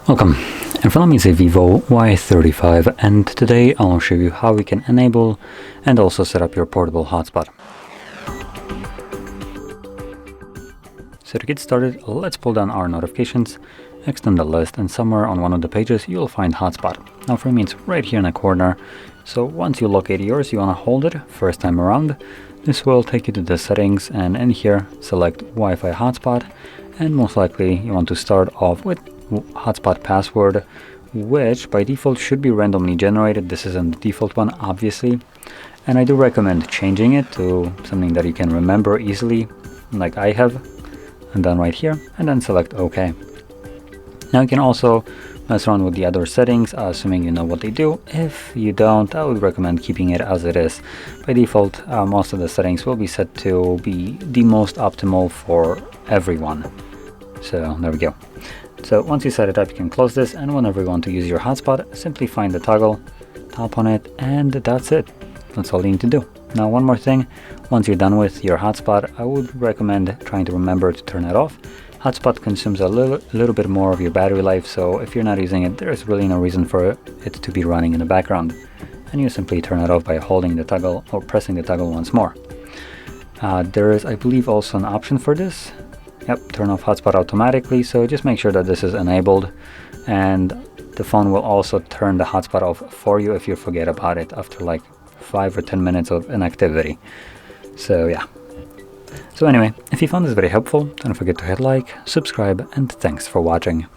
Welcome. In front of me is a Vivo Y35, and today I'll show you how we can enable and also set up your portable hotspot. So to get started, let's pull down our notifications, extend the list, and somewhere on one of the pages you'll find hotspot. Now for me it's right here in the corner, so once you locate yours you want to hold it first time around. This will take you to the settings, and in here select Wi-Fi hotspot, and most likely you want to start off with hotspot password, which by default should be randomly generated. This isn't the default one, obviously, and I do recommend changing it to something that you can remember easily, like I have, and done right here, and then select OK. Now you can also mess around with the other settings, assuming you know what they do. If you don't, I would recommend keeping it as it is. By default, most of the settings will be set to be the most optimal for everyone. So there we go. So once you set it up, you can close this, and whenever you want to use your hotspot, simply find the toggle, tap on it, and that's it. That's all you need to do. Now one more thing, once you're done with your hotspot, I would recommend trying to remember to turn it off. Hotspot consumes a little bit more of your battery life, so if you're not using it, there's really no reason for it to be running in the background. And you simply turn it off by holding the toggle or pressing the toggle once more. There is, I believe, also an option for this. Yep, turn off hotspot automatically, so just make sure that this is enabled, and the phone will also turn the hotspot off for you if you forget about it after like 5 or 10 minutes of inactivity. So yeah. So anyway, if you found this very helpful, don't forget to hit like, subscribe, and thanks for watching.